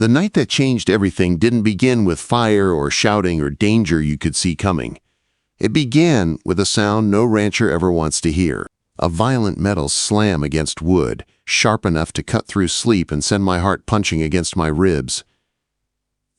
The night that changed everything didn't begin with fire or shouting or danger you could see coming. It began with a sound no rancher ever wants to hear. A violent metal slam against wood, sharp enough to cut through sleep and send my heart punching against my ribs.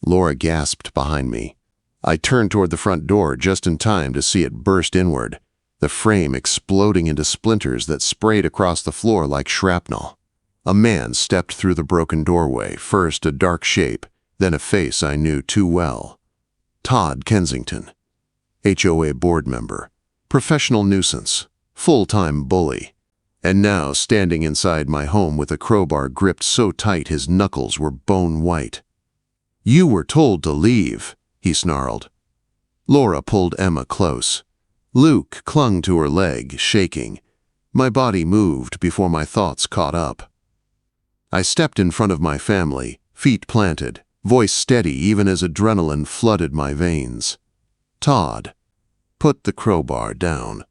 Laura gasped behind me. I turned toward the front door just in time to see it burst inward, the frame exploding into splinters that sprayed across the floor like shrapnel. A man stepped through the broken doorway, first a dark shape, then a face I knew too well. Todd Kensington, HOA board member, professional nuisance, full-time bully, and now standing inside my home with a crowbar gripped so tight his knuckles were bone white. "You were told to leave," he snarled. Laura pulled Emma close. Luke clung to her leg, shaking. My body moved before my thoughts caught up. I stepped in front of my family, feet planted, voice steady even as adrenaline flooded my veins. "Todd, put the crowbar down."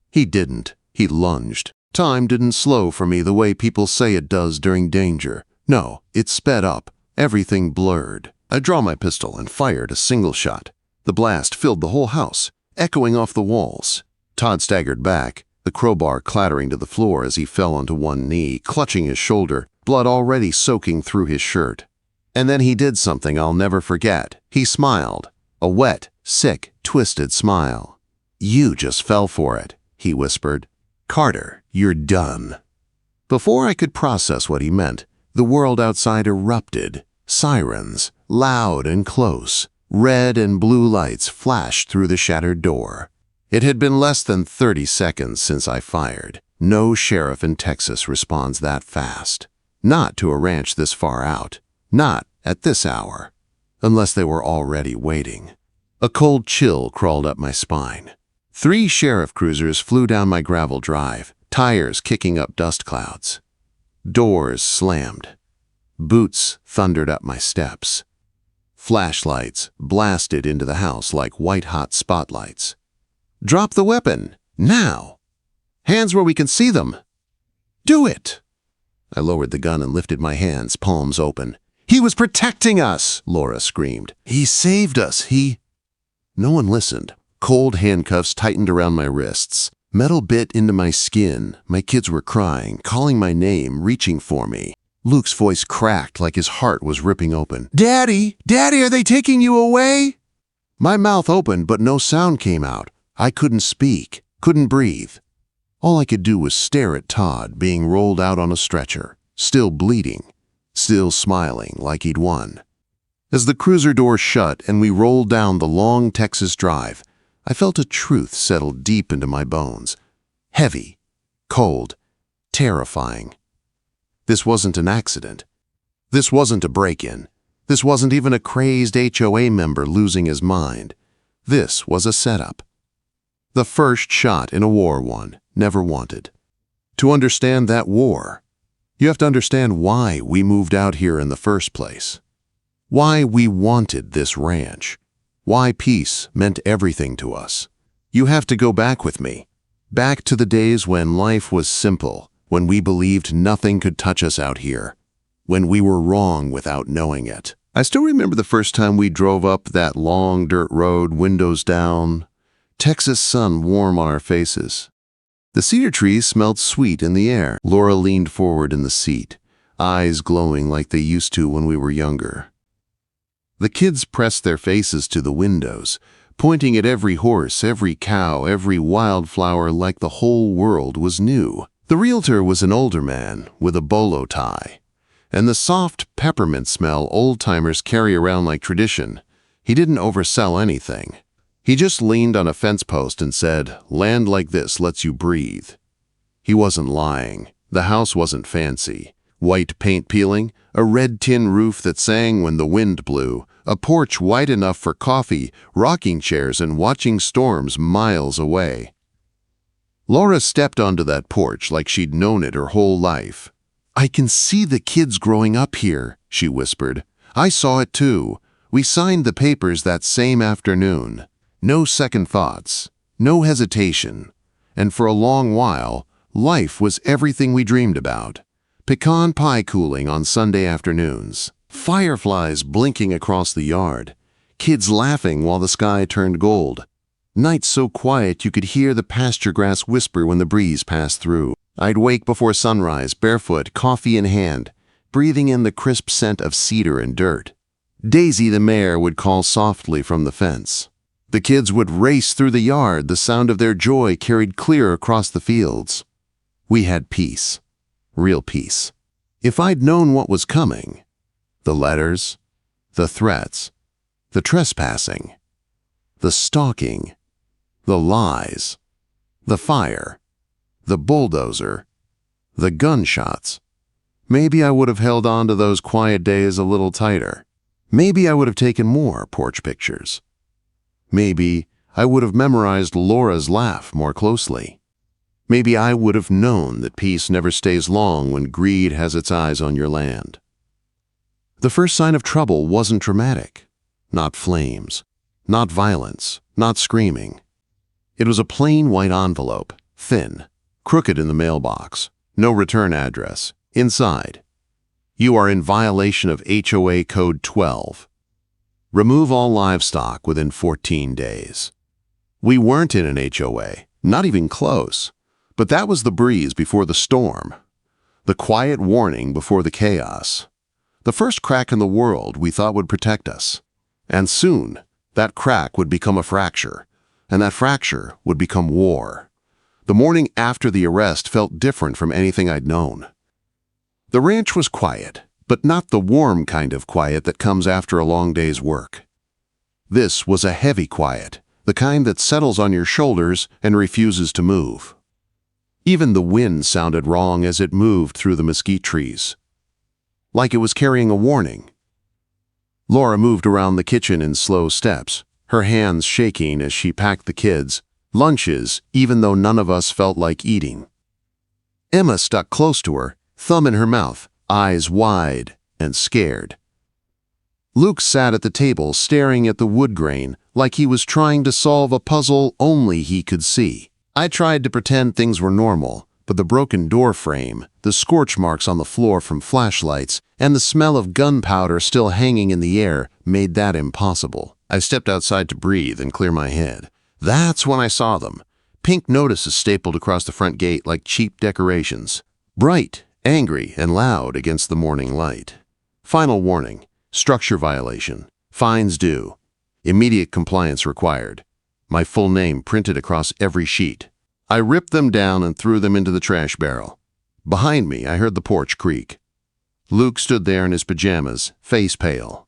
He didn't. He lunged. Time didn't slow for me the way people say it does during danger. No, it sped up. Everything blurred. I drew my pistol and fired a single shot. The blast filled the whole house, echoing off the walls. Todd staggered back, the crowbar clattering to the floor as he fell onto one knee, clutching his shoulder, blood already soaking through his shirt. And then he did something I'll never forget. He smiled. A wet, sick, twisted smile. "You just fell for it," he whispered. "Carter, you're done." Before I could process what he meant, the world outside erupted. Sirens, loud and close. Red and blue lights flashed through the shattered door. It had been less than 30 seconds since I fired. No sheriff in Texas responds that fast. Not to a ranch this far out. Not at this hour. Unless they were already waiting. A cold chill crawled up my spine. 3 sheriff cruisers flew down my gravel drive, tires kicking up dust clouds. Doors slammed. Boots thundered up my steps. Flashlights blasted into the house like white-hot spotlights. "Drop the weapon, now! Hands where we can see them! Do it!" I lowered the gun and lifted my hands, palms open. "He was protecting us!" Laura screamed. "He saved us, No one listened. Cold handcuffs tightened around my wrists. Metal bit into my skin. My kids were crying, calling my name, reaching for me. Luke's voice cracked like his heart was ripping open. "Daddy! Daddy, are they taking you away?" My mouth opened, but no sound came out. I couldn't speak, couldn't breathe. All I could do was stare at Todd being rolled out on a stretcher, still bleeding, still smiling like he'd won. As the cruiser door shut and we rolled down the long Texas drive, I felt a truth settle deep into my bones. Heavy, cold, terrifying. This wasn't an accident. This wasn't a break-in. This wasn't even a crazed HOA member losing his mind. This was a setup. The first shot in a war won, never wanted. To understand that war, you have to understand why we moved out here in the first place. Why we wanted this ranch. Why peace meant everything to us. You have to go back with me. Back to the days when life was simple, when we believed nothing could touch us out here. When we were wrong without knowing it. I still remember the first time we drove up that long dirt road, windows down, Texas sun warm on our faces. The cedar trees smelled sweet in the air. Laura leaned forward in the seat, eyes glowing like they used to when we were younger. The kids pressed their faces to the windows, pointing at every horse, every cow, every wildflower like the whole world was new. The realtor was an older man with a bolo tie, and the soft peppermint smell old-timers carry around like tradition. He didn't oversell anything. He just leaned on a fence post and said, "Land like this lets you breathe." He wasn't lying. The house wasn't fancy. White paint peeling, a red tin roof that sang when the wind blew, a porch wide enough for coffee, rocking chairs, and watching storms miles away. Laura stepped onto that porch like she'd known it her whole life. "I can see the kids growing up here," she whispered. "I saw it too. We signed the papers that same afternoon. No second thoughts, no hesitation. And for a long while, life was everything we dreamed about. Pecan pie cooling on Sunday afternoons. Fireflies blinking across the yard. Kids laughing while the sky turned gold. Nights so quiet you could hear the pasture grass whisper when the breeze passed through. I'd wake before sunrise, barefoot, coffee in hand, breathing in the crisp scent of cedar and dirt. Daisy the mare would call softly from the fence. The kids would race through the yard, the sound of their joy carried clear across the fields. We had peace. Real peace. If I'd known what was coming, the letters, the threats, the trespassing, the stalking, the lies, the fire, the bulldozer, the gunshots, maybe I would have held on to those quiet days a little tighter. Maybe I would have taken more porch pictures. Maybe I would have memorized Laura's laugh more closely. Maybe I would have known that peace never stays long when greed has its eyes on your land. The first sign of trouble wasn't dramatic. Not flames, not violence, not screaming. It was a plain white envelope, thin, crooked in the mailbox, no return address. Inside, you are in violation of HOA Code 12. Remove all livestock within 14 days. We weren't in an HOA, not even close, but that was the breeze before the storm, the quiet warning before the chaos, the first crack in the world we thought would protect us. And soon, that crack would become a fracture, and that fracture would become war. The morning after the arrest felt different from anything I'd known. The ranch was quiet, but not the warm kind of quiet that comes after a long day's work. This was a heavy quiet, the kind that settles on your shoulders and refuses to move. Even the wind sounded wrong as it moved through the mesquite trees, like it was carrying a warning. Laura moved around the kitchen in slow steps, her hands shaking as she packed the kids' lunches, even though none of us felt like eating. Emma stuck close to her, thumb in her mouth, eyes wide and scared. Luke sat at the table staring at the wood grain like he was trying to solve a puzzle only he could see. I tried to pretend things were normal, but the broken door frame, the scorch marks on the floor from flashlights, and the smell of gunpowder still hanging in the air made that impossible. I stepped outside to breathe and clear my head. That's when I saw them. Pink notices stapled across the front gate like cheap decorations. Bright, angry, and loud against the morning light. Final warning. Structure violation. Fines due. Immediate compliance required. My full name printed across every sheet. I ripped them down and threw them into the trash barrel. Behind me, I heard the porch creak. Luke stood there in his pajamas, face pale.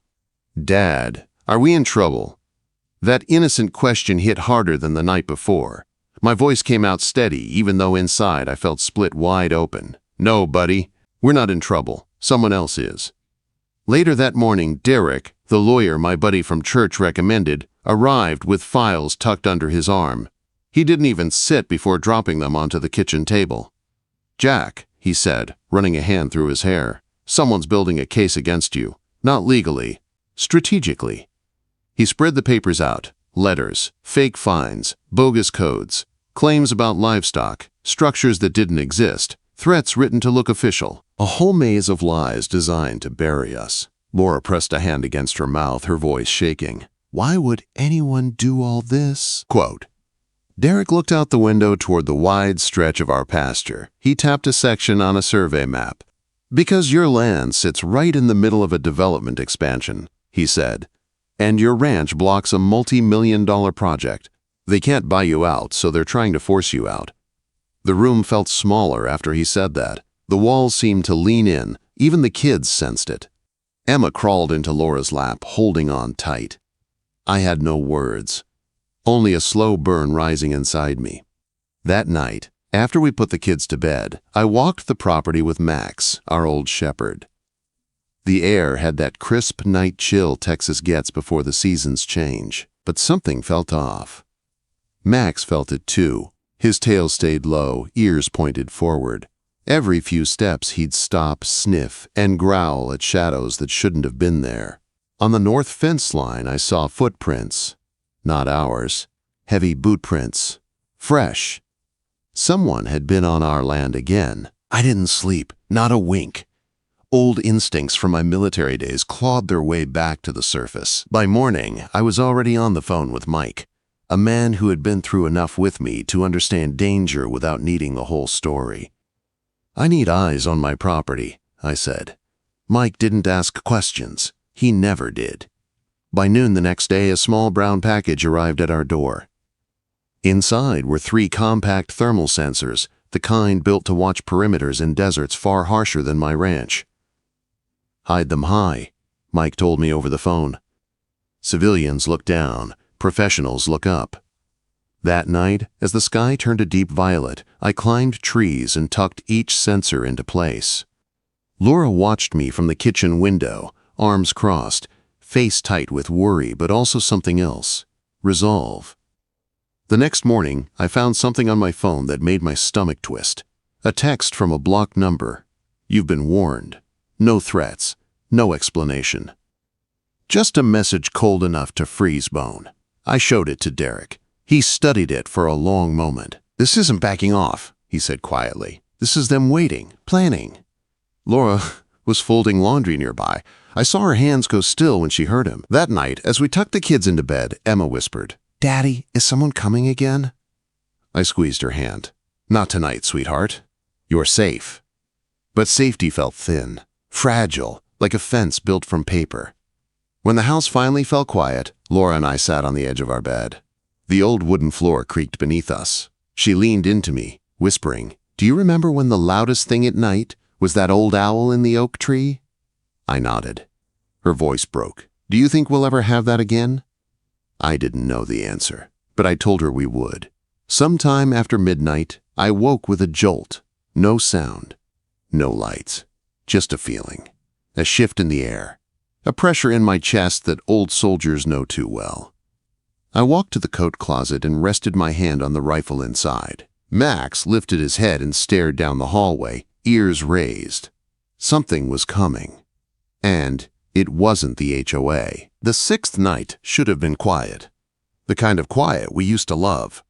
Dad, are we in trouble? That innocent question hit harder than the night before. My voice came out steady, even though inside I felt split wide open. No, buddy, we're not in trouble. Someone else is. Later that morning, Derek, the lawyer my buddy from church recommended, arrived with files tucked under his arm. He didn't even sit before dropping them onto the kitchen table. Jack, he said, running a hand through his hair, someone's building a case against you. Not legally, strategically. He spread the papers out. Letters, fake fines, bogus codes, claims about livestock, structures that didn't exist, threats written to look official. A whole maze of lies designed to bury us. Laura pressed a hand against her mouth, her voice shaking. Why would anyone do all this? Quote. Derek looked out the window toward the wide stretch of our pasture. He tapped a section on a survey map. Because your land sits right in the middle of a development expansion, he said, and your ranch blocks a multi-million-dollar project. They can't buy you out, so they're trying to force you out. The room felt smaller after he said that. The walls seemed to lean in. Even the kids sensed it. Emma crawled into Laura's lap, holding on tight. I had no words, only a slow burn rising inside me. That night, after we put the kids to bed, I walked the property with Max, our old shepherd. The air had that crisp night chill Texas gets before the seasons change, but something felt off. Max felt it too. His tail stayed low, ears pointed forward. Every few steps he'd stop, sniff, and growl at shadows that shouldn't have been there. On the north fence line I saw footprints. Not ours. Heavy boot prints. Fresh. Someone had been on our land again. I didn't sleep, not a wink. Old instincts from my military days clawed their way back to the surface. By morning, I was already on the phone with Mike, a man who had been through enough with me to understand danger without needing the whole story. "I need eyes on my property," I said. Mike didn't ask questions. He never did. By noon the next day, a small brown package arrived at our door. Inside were 3 compact thermal sensors, the kind built to watch perimeters in deserts far harsher than my ranch. "Hide them high," Mike told me over the phone. "Civilians look down, professionals look up." That night, as the sky turned a deep violet, I climbed trees and tucked each sensor into place. Laura watched me from the kitchen window, arms crossed, face tight with worry but also something else, resolve. The next morning, I found something on my phone that made my stomach twist. A text from a blocked number. "You've been warned. No threats. No explanation." Just a message cold enough to freeze bone. I showed it to Derek. He studied it for a long moment. "This isn't backing off," he said quietly. "This is them waiting, planning." Laura was folding laundry nearby. I saw her hands go still when she heard him. That night, as we tucked the kids into bed, Emma whispered, "Daddy, is someone coming again?" I squeezed her hand. "Not tonight, sweetheart. You're safe." But safety felt thin, fragile, like a fence built from paper. When the house finally fell quiet, Laura and I sat on the edge of our bed. The old wooden floor creaked beneath us. She leaned into me, whispering, "Do you remember when the loudest thing at night was that old owl in the oak tree?" I nodded. Her voice broke. "Do you think we'll ever have that again?" I didn't know the answer, but I told her we would. Sometime after midnight, I woke with a jolt. No sound, no lights, just a feeling, a shift in the air, a pressure in my chest that old soldiers know too well. I walked to the coat closet and rested my hand on the rifle inside. Max lifted his head and stared down the hallway, ears raised. Something was coming. And it wasn't the HOA. The 6th night should have been quiet. The kind of quiet we used to love.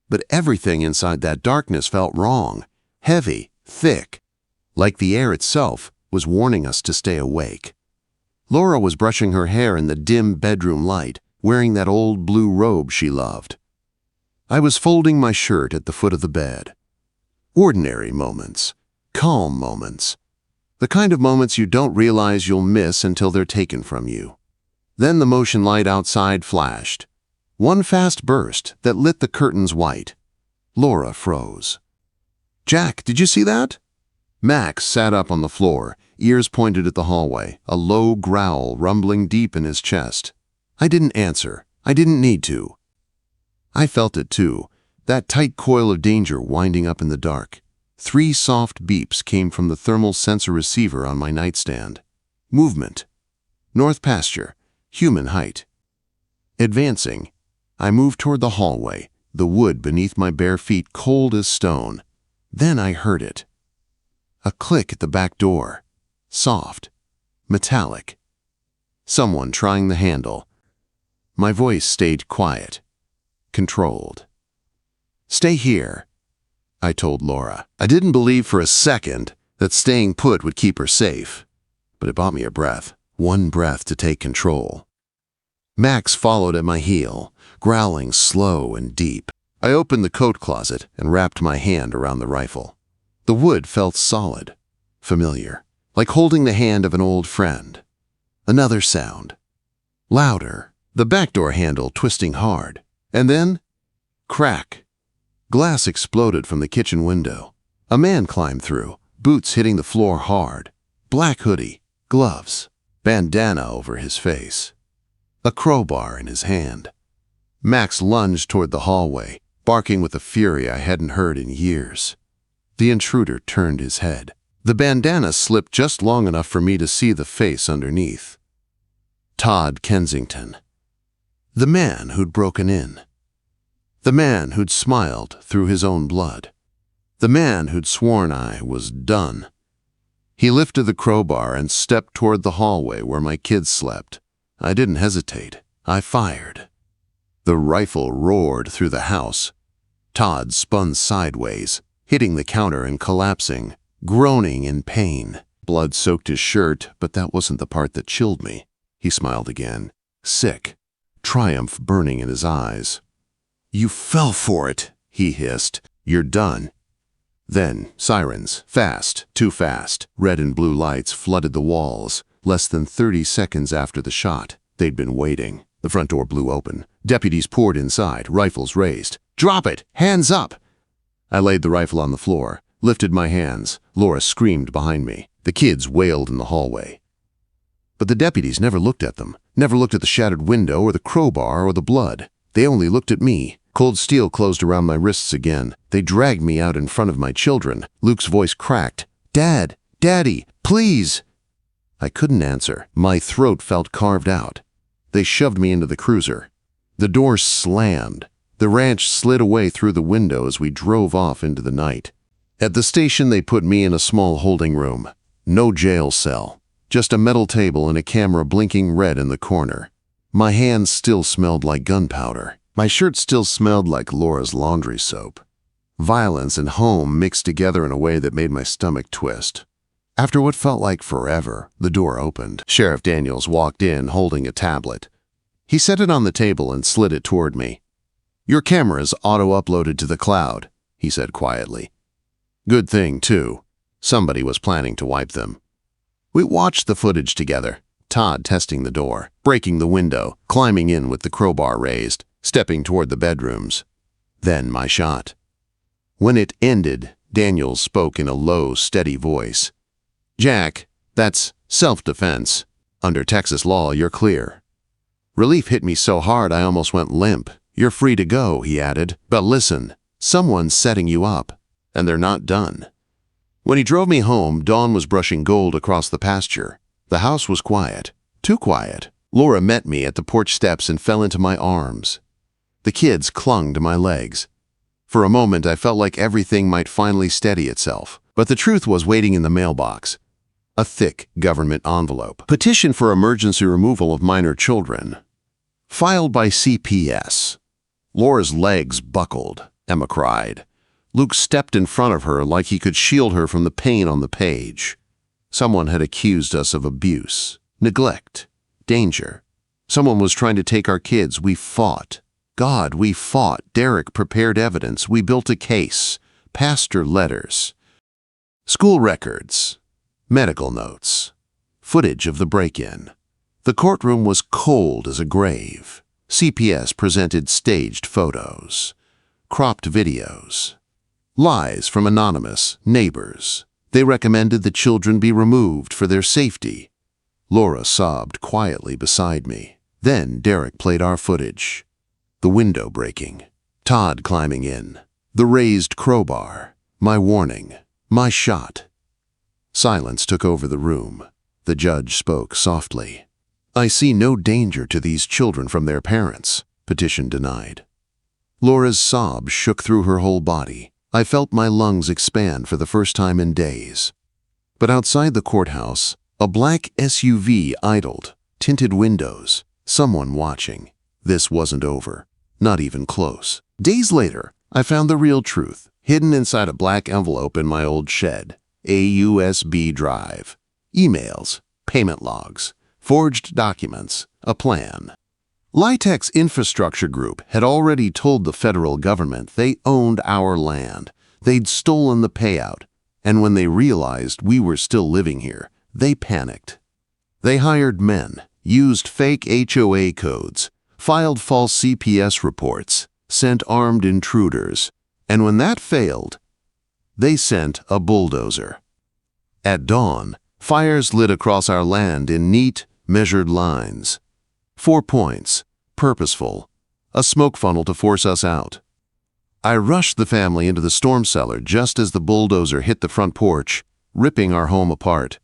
But everything inside that darkness felt wrong, heavy, thick, like the air itself was warning us to stay awake. Laura was brushing her hair in the dim bedroom light, wearing that old blue robe she loved. I was folding my shirt at the foot of the bed. Ordinary moments, calm moments, the kind of moments you don't realize you'll miss until they're taken from you. Then the motion light outside flashed. One fast burst that lit the curtains white. Laura froze. "Jack, did you see that?" Max sat up on the floor, ears pointed at the hallway, a low growl rumbling deep in his chest. I didn't answer. I didn't need to. I felt it too, that tight coil of danger winding up in the dark. 3 soft beeps came from the thermal sensor receiver on my nightstand. Movement. North pasture. Human height. Advancing, I moved toward the hallway, the wood beneath my bare feet cold as stone. Then I heard it. A click at the back door. Soft. Metallic. Someone trying the handle. My voice stayed quiet. Controlled. "Stay here," I told Laura. I didn't believe for a second that staying put would keep her safe, but it bought me a breath, one breath to take control. Max followed at my heel, growling slow and deep. I opened the coat closet and wrapped my hand around the rifle. The wood felt solid, familiar, like holding the hand of an old friend. Another sound. Louder, the back door handle twisting hard. And then, crack. Glass exploded from the kitchen window. A man climbed through, boots hitting the floor hard. Black hoodie, gloves, bandana over his face. A crowbar in his hand. Max lunged toward the hallway, barking with a fury I hadn't heard in years. The intruder turned his head. The bandana slipped just long enough for me to see the face underneath. Todd Kensington. The man who'd broken in. The man who'd smiled through his own blood. The man who'd sworn I was done. He lifted the crowbar and stepped toward the hallway where my kids slept. I didn't hesitate. I fired. The rifle roared through the house. Todd spun sideways, hitting the counter and collapsing, groaning in pain. Blood soaked his shirt, but that wasn't the part that chilled me. He smiled again, sick, triumph burning in his eyes. "You fell for it," he hissed. "You're done." Then, sirens, fast, too fast. Red and blue lights flooded the walls. Less than 30 seconds after the shot, they'd been waiting. The front door blew open. Deputies poured inside, rifles raised. "Drop it! Hands up!" I laid the rifle on the floor, lifted my hands. Laura screamed behind me. The kids wailed in the hallway. But the deputies never looked at them, never looked at the shattered window or the crowbar or the blood. They only looked at me. Cold steel closed around my wrists again. They dragged me out in front of my children. Luke's voice cracked. "Dad! Daddy! Please!" I couldn't answer. My throat felt carved out. They shoved me into the cruiser. The door slammed. The ranch slid away through the window as we drove off into the night. At the station, they put me in a small holding room. No jail cell. Just a metal table and a camera blinking red in the corner. My hands still smelled like gunpowder. My shirt still smelled like Laura's laundry soap. Violence and home mixed together in a way that made my stomach twist. After what felt like forever, the door opened. Sheriff Daniels walked in holding a tablet. He set it on the table and slid it toward me. "Your camera's auto-uploaded to the cloud," he said quietly. Good thing, too. Somebody was planning to wipe them. We watched the footage together, Todd testing the door, breaking the window, climbing in with the crowbar raised, stepping toward the bedrooms. Then my shot. When it ended, Daniels spoke in a low, steady voice. "Jack, that's self-defense. Under Texas law, you're clear." Relief hit me so hard I almost went limp. "You're free to go," he added. "But listen, someone's setting you up, and they're not done." When he drove me home, Dawn was brushing gold across the pasture. The house was quiet. Too quiet. Laura met me at the porch steps and fell into my arms. The kids clung to my legs. For a moment, I felt like everything might finally steady itself. But the truth was waiting in the mailbox. A thick government envelope. Petition for emergency removal of minor children. Filed by CPS. Laura's legs buckled. Emma cried. Luke stepped in front of her like he could shield her from the pain on the page. Someone had accused us of abuse, neglect, danger. Someone was trying to take our kids. We fought. God, we fought. Derek prepared evidence. We built a case. Pastor letters. School records. Medical notes. Footage of the break-in. The courtroom was cold as a grave. CPS presented staged photos. Cropped videos. Lies from anonymous neighbors. They recommended the children be removed for their safety. Laura sobbed quietly beside me. Then Derek played our footage. The window breaking. Todd climbing in. The raised crowbar. My warning. My shot. Silence took over the room. The judge spoke softly. "I see no danger to these children from their parents," petition denied. Laura's sobs shook through her whole body. I felt my lungs expand for the first time in days. But outside the courthouse, a black SUV idled, tinted windows, someone watching. This wasn't over, not even close. Days later, I found the real truth, hidden inside a black envelope in my old shed. A USB drive. Emails, payment logs, forged documents, a plan. Litex Infrastructure Group had already told the federal government they owned our land. They'd stolen the payout, and when they realized we were still living here, they panicked. They hired men, used fake HOA codes, filed false CPS reports, sent armed intruders, and when that failed, they sent a bulldozer. At dawn, fires lit across our land in neat, measured lines. 4 points, purposeful, a smoke funnel to force us out. I rushed the family into the storm cellar just as the bulldozer hit the front porch, ripping our home apart.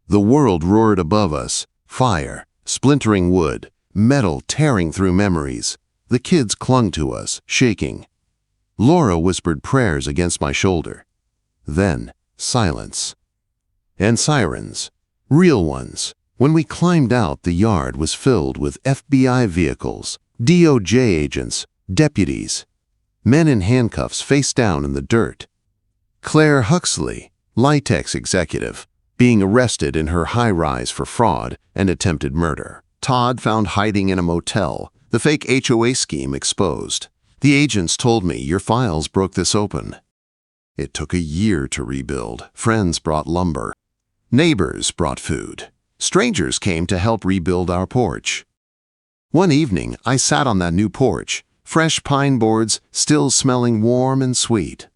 The world roared above us, fire, splintering wood, metal tearing through memories. The kids clung to us, shaking. Laura whispered prayers against my shoulder. Then, silence. And sirens. Real ones. When we climbed out, the yard was filled with FBI vehicles, DOJ agents, deputies. Men in handcuffs face down in the dirt. Claire Huxley, Litex executive, being arrested in her high-rise for fraud and attempted murder. Todd found hiding in a motel, the fake HOA scheme exposed. The agents told me your files broke this open. It took a year to rebuild. Friends brought lumber. Neighbors brought food. Strangers came to help rebuild our porch. One evening, I sat on that new porch, fresh pine boards still smelling warm and sweet.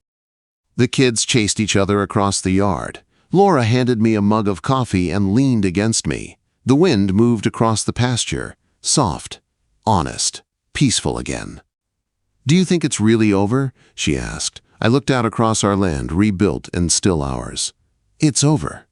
The kids chased each other across the yard. Laura handed me a mug of coffee and leaned against me. The wind moved across the pasture, soft, honest, peaceful again. "Do you think it's really over?" she asked. I looked out across our land, rebuilt and still ours. "It's over,"